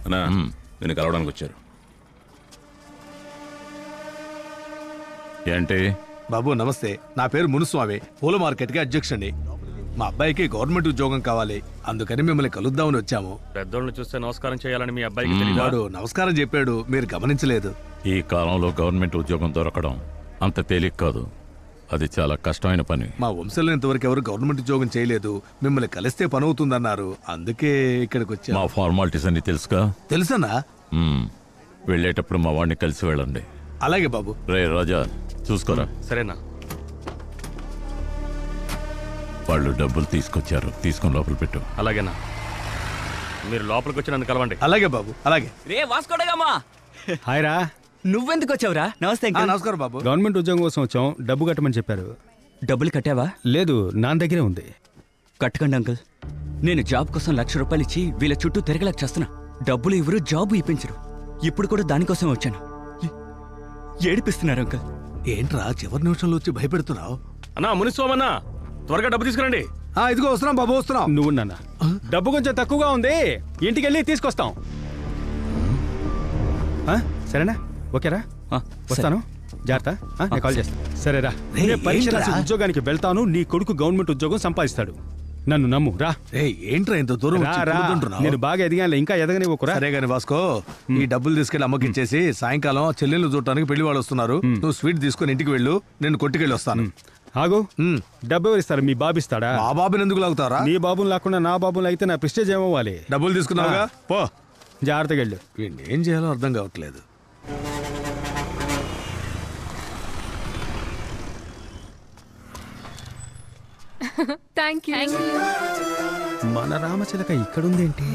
అన్నా నేను కలవడానికి వచ్చారు. ఏంటి బాబు నమస్తే, నా పేరు మునుస్వామి, పూల మార్కెట్కి అధ్యక్షుడిని. మా అబ్బాయికి గవర్నమెంట్ ఉద్యోగం కావాలి, అందుకని మిమ్మల్ని కలుద్దామని వచ్చాము. పెద్దోళ్ళని చూస్తే నమస్కారం చేయాలని మీ అబ్బాయికి తెలియదు. వాడు నమస్కారం చెప్పాడు, మీరు గమనించలేదు. ఈ కాలంలో గవర్నమెంట్ ఉద్యోగం దొరకడం అంత తేలిక కాదు, అది చాలా కష్టమైన పని. మా వంశంలో ఇంతవరకు ఎవరు గవర్నమెంట్ ఉద్యోగం చేయలేదు, మిమ్మల్ని కలిస్తే పని అవుతుందన్నారు, అందుకే ఇక్కడికి వచ్చా. మా ఫార్మాలిటీస్ అన్ని తెలుసుగా? తెలుసన్నా? వెళ్ళేటప్పుడు మా వాడిని కలిసి వెళ్ళండి. అలాగే బాబు. రే రాజా చూసుకోరా. సరేనా? వాళ్ళు డబ్బులు తీసుకొచ్చారు, తీసుకొని లోపల పెట్టు. అలాగేనా? మీరు లోపలికి వచ్చి నన్ను కలవండి. అలాగే బాబు, అలాగే. రే వాస్కోడగామా, హాయ్ రా. నువ్వెందుకు వచ్చావురా? నమస్తే అంకుల్. నమస్కారం బాబు. గవర్నమెంట్ ఉద్యోగం కోసం వచ్చాం, డబ్బు కట్టమని చెప్పారు. డబ్బులు కట్టావా? లేదు, నా దగ్గరే ఉంది. కట్టకండి అంకుల్. నేను జాబ్ కోసం ₹1,00,000 ఇచ్చి వీళ్ళ చుట్టూ తిరగలేక చేస్తున్నా. డబ్బులు ఇవ్వరు, జాబు ఇప్పించరు. ఇప్పుడు కూడా దానికోసం వచ్చాను. ఏడిపిస్తున్నారు అంకుల్. ఏంట్రా చివరి నిమిషంలో వచ్చి భయపెడుతున్నావు? అన్నా మునిస్వామన్నా, త్వరగా డబ్బు తీసుకురండి. ఇదిగో వస్తున్నాం బాబు, వస్తున్నాం. నువ్వు నాన్న, డబ్బు కొంచెం తక్కువగా ఉంది, ఇంటికి వెళ్ళి తీసుకొస్తాం. సరేనా? ఓకేరా? వస్తాను, జాగ్రత్త. నేను కాల్ చేస్తాను. సరేరా, నేను పరీక్ష రాసి ఉద్యోగానికి వెళ్తాను. నీ కొడుకు గవర్నమెంట్ ఉద్యోగం సంపాదిస్తాడు, నన్ను నమ్ము. రా. ఏంట్రా ఇంత దూరం నేను బాగా ఎదిగాను, ఇంకా ఎదగనివ్వకురా. సరే గాని వాస్కో, ఈ డబ్బులు తీసుకెళ్లి అమ్మకి ఇచ్చేసి సాయంకాలం చెల్లెళ్ళు చూడటానికి పెళ్లి వాళ్ళు వస్తున్నారు. నువ్వు స్వీట్ తీసుకుని ఇంటికి వెళ్ళు, నేను కొట్టుకెళ్ళి వస్తాను. ఆగు. డబ్బు ఎవరు ఇస్తారు? మీ బాబు ఇస్తాడా? మా బాబుని ఎందుకు లాగుతారా? నీ బాబుని లాకుండా నా బాబుని అయితే నా ప్రెస్టేజ్ ఏమవ్వాలి? డబ్బులు తీసుకున్నావుగా, పో. జాగ్రత్తగా వెళ్ళు. ఏం చేయాలో అర్థం కావట్లేదు. మన రామచిలక ఇక్కడుందేంటి?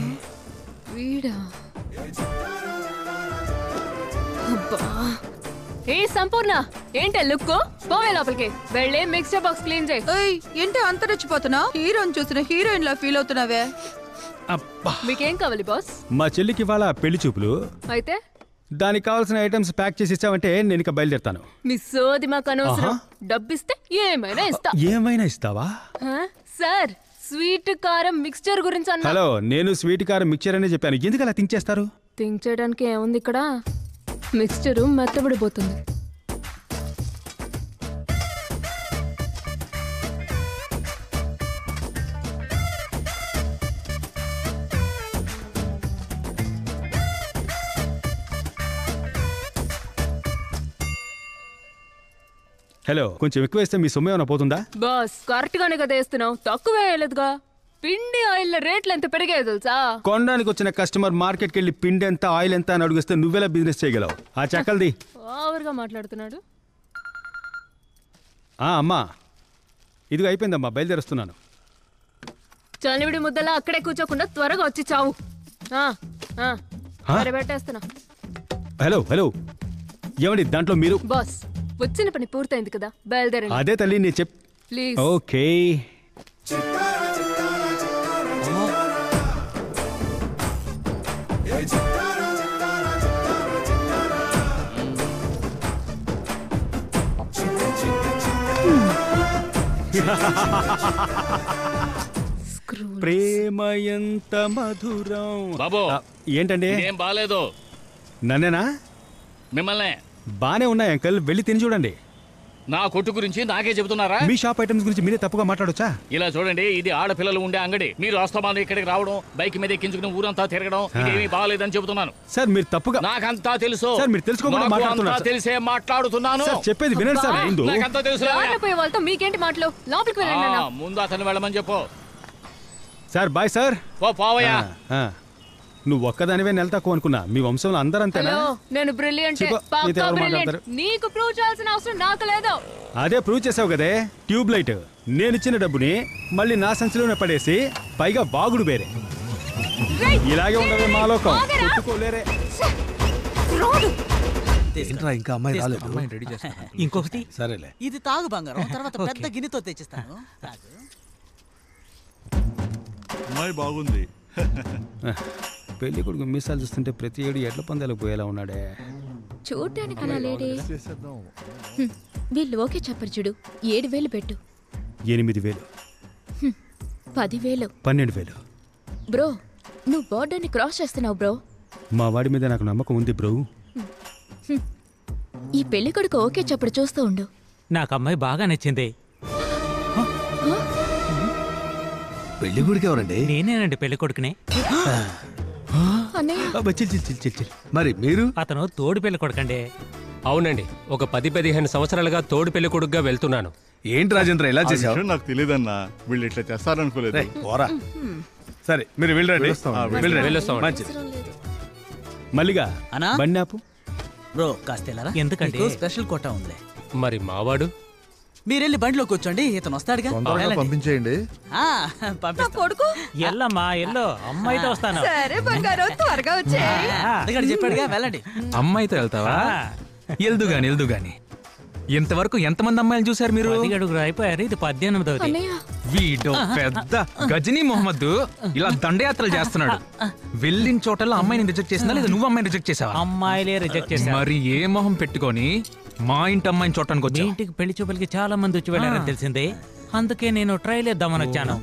వీడా? ఏ సంపూర్ణ, ఏంటే లుక్? పోవే లోపలికి వెళ్ళి మిక్స్చర్ బాక్స్ క్లీన్ చేయి. ఏంటి అంత రెచ్చిపోతున్నా? హీరోయిన్ చూసిన హీరోయిన్ లా ఫీల్ అవుతున్నావే? మీకేం కావాలి బాస్? మా చెల్లికి ఇవాళ పెళ్లి చూపులు, అయితే దానికి కావాల్సిన ఐటమ్స్ ప్యాక్ చేసి ఇచ్చావంటే నేను ఇక బయలుదేరుతాను. మీ సోది మాకు అనవసరం. డబ్బిస్తే ఏమైనా ఇస్తా. ఏమైనా ఇస్తావా? సార్, స్వీట్ కారం మిక్స్చర్ గురించి అన్నా. హలో, నేను స్వీట్ కారం మిక్చర్ అనే చెప్పాను. ఎందుకు అలా థింక్ చేస్తారు? థింక్ చేయడానికి ఏముంది ఇక్కడ? మిక్స్చరు మెత్తబడిపోతుంది. హలో, కొంచెం ఎక్కువ వేస్తే మీ సొమ్ము ఏమైనా పోతుందా? బాస్, కరెక్ట్ గానే కదా వేస్తున్నావు, తక్కువ వేయలేదుగా. పిండి ఆయిల్ రేట్లు ఎంత పెరిగాయో తెలుసా? కొనడానికి వచ్చిన కస్టమర్ మార్కెట్కి వెళ్ళి పిండి ఎంత ఆయిల్ ఎంత అని అడిగిస్తే నువ్వెలా బిజినెస్ చేయగలవు? ఆ చక్కల్ది. ఓవర్గా మాట్లాడుతున్నాడు. అమ్మా, ఇదిగో అయిపోయిందమ్మా, బయలుదేరుస్తున్నాను. చలివిడి ముద్దలా అక్కడే కూర్చోకుండా త్వరగా వచ్చి చావు. పెట్టేస్తున్నా. హలో హలో, ఏమండి దాంట్లో మీరు? బాస్, వచ్చిన పని పూర్తయింది కదా, బయలుదేరండి. అదే తల్లి, నేను ప్లీజ్. ఓకే. ప్రేమ ఎంత మధురం. బాబు, ఏంటండి? ఏం బాలేదు. నన్నేనా? మిమ్మల్నే. బానే ఉన్నాయి అంకల్, వెళ్ళి తిని చూడండి. నా కొట్టు గురించి నాకే చెబుతున్నారా? మీ షాప్ ఐటమ్స్ గురించి మీరే తప్పుగా మాట్లాడొచ్చా? ఇలా చూడండి, ఇది ఆడపిల్లలు ఉండే అంగడి. మీరు అస్తమానం ఇక్కడికి రావడం, బైక్ మీద ఎక్కించుకుని ఊరంతా తిరగడం, ఇదేమీ బాగాలేదని చెబుతున్నాను. సార్, మీరు తప్పుగా. నాకంతా తెలుసు సార్, మీరు తెలుసుకోకుండా మాట్లాడుతున్నారు. తెలిసే మాట్లాడుతున్నాను. చెప్పేది వినండి సార్. నాకంతా తెలుసు. వాళ్ళతో మీకేంటి మాటలు? లోపలికి వెళ్ళండి. ముందు అతను వెళ్ళమని చెప్పు. Sir, bye sir. పోవయ్యా. నువ్వు ఒక్కదానివే నెల తక్కువ అనుకున్నా, మీ వంశంలో అందరంతేనా? నేను బ్రిలియంట్. నీకు ప్రూవ్ చేయాల్సిన అవసరం నాకు లేదు. అదే ప్రూవ్ చేసావు కదే, ట్యూబ్ లైట్. నేనిచ్చిన డబ్బుని మళ్ళీ నా సంచిలోనే పడేసి పైగా బాగుడు బేరే. ఇలాగే ఉండవే మా లోకం. ఇంకా అమ్మాయి రాలేదు. ఇంకొకటి సరేలే. ఇది తాగు బంగారం, తర్వాత పెద్ద గిన్నెతో తెచ్చిస్తాను. అమ్మాయి బాగుంది. పెళ్లి కొడుకు మీసాలు చూస్తుంటే ప్రతి ఏడు ఎడ్ల పందాలకు పోయేలా ఉన్నాడే. చూడ్డానికి అలా లేడే. వీళ్ళు ఓకే చెప్పరు చూడు. 7,000 పెట్టు. 8,000. 10,000. 12,000. బ్రో, నువ్వు బోర్డర్ని క్రాస్ చేస్తున్నావు బ్రో. మా వాడి మీద నాకు నమ్మకం ఉంది బ్రో. ఈ పెళ్లి కొడుకు ఓకే చెప్పడు చూస్తూ ఉండు. నాకు అమ్మాయి బాగా నచ్చింది. పెళ్లి గుడికి ఎవరండి? నేనేనండి పెళ్లి కొడుకునే. మరి మీరు? అతను తోడు పెళ్లి కొడుకండి. అవునండి, ఒక 10-15 సంవత్సరాలుగా తోడు పెళ్లి కొడుకుగా వెళ్తున్నాను. ఏంటి రాజేంద్ర ఇలా చేసావు? నాకు తెలియదన్నా, వీళ్ళు ఇట్లా చేస్తారనుకోలేదు. పోరా. సరే మీరు వెళ్ళండి. మంచిది. మల్లిగా బండాపు బ్రో కాస్త ఎందుకంటే స్పెషల్ కోటా ఉందిలే. మరి మావాడు? మీరెళ్ళి బండిలో కూర్చోండి, ఇతను వస్తాడుగా. పంపించేయండి. కొడుకు ఎల్లమ్మా ఎల్లో, అమ్మాయితో వస్తాను. సరే బంగారం, త్వరగా వచ్చే. చెప్పాడుగా, వెళ్ళండి. అమ్మాయితో వెళ్తావా? ఎల్దు గాని ఇంతవరకు ఎంతమంది అమ్మాయిలు చూసారు మీరు? 10 అడుగులు అయిపోయారు, ఇది 18వ. వీడో పెద్ద గజనీ మొహమ్మద్ ఇలా దండయాత్రలు చేస్తున్నాడు. వెళ్ళిన చోటల్లో అమ్మాయిని రిజెక్ట్ చేసిందా లేదా నువ్వు అమ్మాయిని రిజెక్ట్ చేసావా? అమ్మాయిలే రిజెక్ట్ చేశారు. మరి ఏ మొహం పెట్టుకొని మా ఇంటి అమ్మాయిని చూడటానికి వచ్చా? ఇంటికి పెళ్లి చూపులకి చాలా మంది వచ్చి వెళ్ళారని తెలిసిందే, అందుకే నేను ట్రైల్ వేద్దామని వచ్చాను.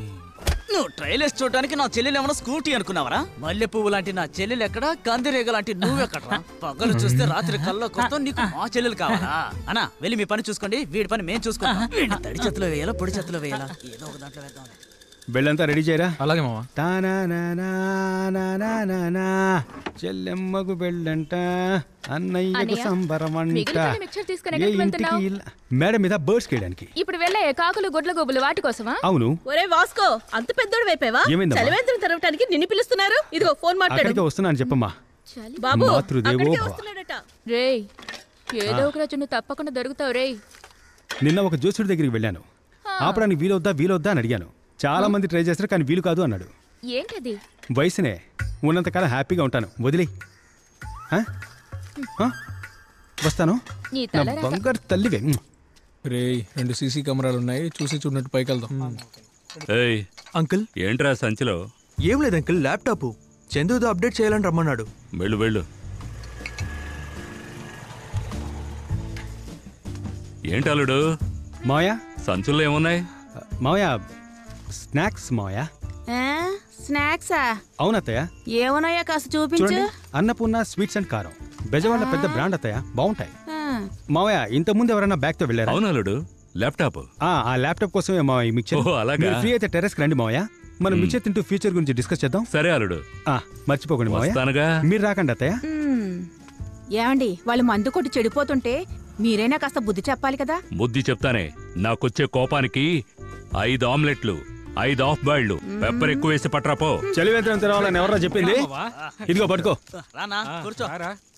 నువ్వు ట్రైల్ వేసి చూడటానికి నా చెల్లెలు ఏమన్నా స్కూటీ అనుకున్నావరా? మల్లె పువ్వు లాంటి నా చెల్లెలు ఎక్కడా, కందిరేగ లాంటి నువ్వెక్కడరా? పగలు చూస్తే రాత్రి కల్లోకి వస్తావు, నీకు మా చెల్లెలు కావాలా? అన్నా వెళ్ళి మీ పని చూసుకోండి, వీడి పని మేము చూసుకుంటాం. తడి చేతిలో వేయాలా, పొడి చేతిలో వేయాలా, ఏదో ఒక దాంట్లో వేద్దాం. బెళ్ళంతా రెడీ చేయరా? అలాగే మావా. చెల్లెమ్మకు బెళ్ళంట, అన్నయ్యకు సంబరమంట. మేడం మీద బర్డ్స్ కేయడానికి. ఇప్పుడు వెళ్ళే కాకులు గుడ్ల గోబులు వాటి కోసమా? అవును. ఒరే వాస్కో, అంత పెద్దోడు వైపేవా? చలివేంద్రం తరవటానికి నిన్ను పిలుస్తున్నారు. ఇదిగో ఫోన్ మాట్లాడు. వస్తున్నాను చెప్పమ్మా. బాబు మాతృదేవో భవ. రేయ్, ఏదో ఒక రోజు నువ్వు తప్పకుండా దొరుకుతావు రేయ్. నిన్న ఒక జోసుడి దగ్గరికి వెళ్ళాను. ఆపడానికి వీలొద్దా అని అడిగాను. చాలా మంది ట్రై చేస్తారు కానీ వీలు కాదు అన్నాడు. ఏంటది? వయసునే, ఉన్నంతకాలం హ్యాపీగా ఉంటాను, వదిలే. వస్తాను. బంగారు తల్లివే. రే 2 సీసీ కెమెరాలు ఉన్నాయి, చూసి చూడనట్టు పైకి వెళ్దాం. అంకుల్ ఏంట్రా సంచిలో? ఏం లేదు అంకుల్, ల్యాప్టాప్ చందుతో అప్డేట్ చేయాలని రమ్మన్నాడు. వెళ్ళు. ఏంటలుడు మాయా సంచుల్లో ఏమున్నాయి? మాయా స్నాక్స్. మాయా స్నాక్సా? అవునత్తయ్య. ఏమన్నాయా కాస్త చూపించు. అన్నపూర్ణ స్వీట్స్ అండ్ కారం, బెజవాడ పెద్ద బ్రాండ్ అత్తయ్య, బాగుంటాయి. మావయ్య ఇంతకుముందు ఎవరైనా బ్యాగ్ తో వెళ్ళారా? అవునలుడు, ల్యాప్టాప్. ఆ ల్యాప్టాప్ కోసమే మావయ్య మిక్చర్. ఫ్రీ అయితే టెర్రస్ రండి మావయ్య, మనం మిక్చర్ తింటూ ఫ్యూచర్ గురించి డిస్కస్ చేద్దాం. సరే అలుడు. మర్చిపోకండి మావయ్య, మీరు రాకండి అత్తయ్య. ఏమండి, వాళ్ళు మందు కొట్టి చెడిపోతుంటే మీరైనా కాస్త బుద్ధి చెప్పాలి కదా. బుద్ధి చెప్తానే, నాకొచ్చే కోపానికి 5 ఆమ్లెట్లు, 5 ఆఫ్ బాయిల్డ్, పెప్పర్ ఎక్కువ వేసి పట్రాపో. చలివేంద్రం తెరవాలని ఎవరా చెప్పింది? ఇదిగో పట్టుకో.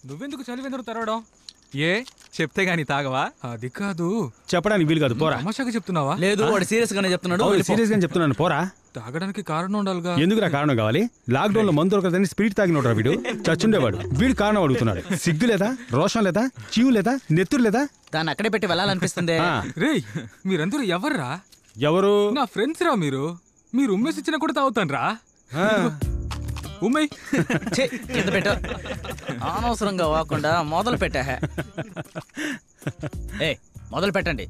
నువ్వెందుకు చలివేంద్రం తెరవడం? ఏ చెప్తే గాని తాగవా? అది కాదు, చెప్పడానికి వీలు కాదు, పోరా. తమాషాగా చెప్తున్నావా? లేదు, వాడు సీరియస్ గానే చెప్తున్నాడు. సీరియస్ గానే చెప్తున్నాను, పోరా. తాగడానికి కారణం ఉండాలిగా. ఎందుకురా కారణం కావాలి? లాక్ డౌన్ లో మందు దొరకదని స్పీడ్ తాగినోడ్రా వీడు, చచ్చుండేవాడు. వీడు కారణం అడుగుతున్నాడు. సిగ్గు లేదా, రోషం లేదా, చీవు లేదా, నెత్తురు లేదా? దాన్ని అక్కడే పెట్టి వెళ్ళాలనిపిస్తుంది. రేయ్, మీరందరూ ఎవర్రా? ఎవరు? నా ఫ్రెండ్స్ రా. మీరు ఉమ్మేసి ఇచ్చినా కూడా తాగుతాను రా. ఉమ్మై కింద పెట్టు. అనవసరంగా వాకుండా మొదలు పెట్టా. మొదలు పెట్టండి.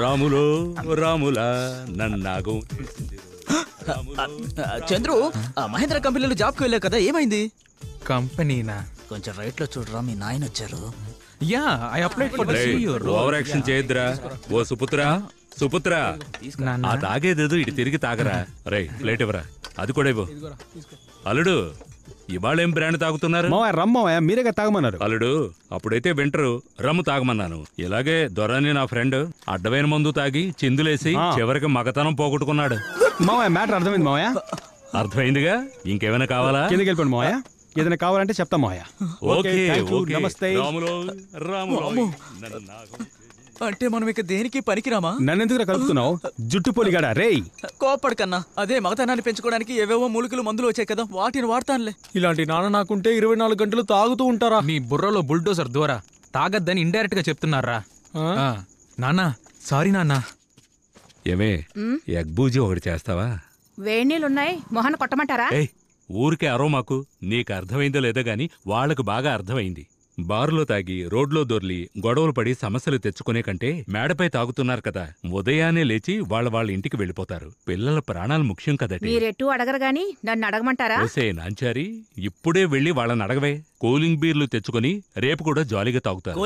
రాములో రాములా నన్నాగు. చంద్రు, మహేంద్ర కంపెనీలో జాబ్కి వెళ్ళావు కదా, ఏమైంది? కంపెనీనా? కొంచెం రైట్ లో చూడరా, మీ నాయన వచ్చారు. Yeah, I applied for the CEO. Over action చేయద్దురా. ఓ సుపుత్ర, ఆ తాగేదేదో ఇటు తిరిగి తాగరా. రే ప్లేట్ ఇవ్వరా, అది కూడా ఇవ్వు. అల్లుడు, ఇవాళ ఏం బ్రాండ్ తాగుతున్నారు? రమ్మయ్య, మీరేగా తాగమన్నారు. అల్లుడు, అప్పుడైతే వింటరు రమ్ము తాగమన్నాను. ఇలాగే దొరని నా ఫ్రెండ్ అడ్డమైన మందు తాగి చిందులేసి చివరికి మగతనం పోగొట్టుకున్నాడు. మావయ్య మ్యాటర్ అర్థమైంది మావయ్య. అర్థమైందిగా, ఇంకేమైనా కావాలా? కిందకి వెళ్ళిపోండి మావయ్య, ఏదైనా కావాలంటే చెప్తా మావయ్య. ఓకే, నమస్తే. అంటే మనం ఇక దేనికి పనికిరామా? నన్నెందుకు కలుపుతున్నావు, జుట్టు పొలిగాడా? రేయ్ కోపడు కన్నా, అదే మగతనాన్ని పెంచుకోవడానికి ఏవేవో మూలికలు మందులు వచ్చాయి కదా, వాటిని వాడతానులే. ఇలాంటి నాన్న నాకుంటే 24 గంటలు తాగుతూ ఉంటారా? మీ బుర్రలో బుల్డోజర్ దూరా, తాగద్దని ఇండైరెక్ట్ గా చెప్తున్నారా? నాన్న సారీ నాన్న. ఏమే, ఎగ్ బూజీ ఒకటి చేస్తావా? వేణీలున్నాయి, మొహన కొట్టమంటారా? ఊరికే అరో మాకు. నీకు అర్థమైందో లేదో గాని వాళ్ళకు బాగా అర్థమైంది. బారులో తాగి రోడ్లో దొర్లి గొడవలు పడి సమస్యలు తెచ్చుకునే కంటే మేడపై తాగుతున్నారు కదా, ఉదయాన్నే లేచి వాళ్ళ ఇంటికి వెళ్ళిపోతారు. పిల్లల ప్రాణాలు ముఖ్యం కదటి. మీరెట్టూ అడగరు గాని నన్ను అడగమంటారా? ఓసే నాంచారి, ఇప్పుడే వెళ్ళి వాళ్ళని అడగవే. కూలింగ్ బీర్లు తెచ్చుకొని రేపు కూడా జాలీగా తాగుతారు.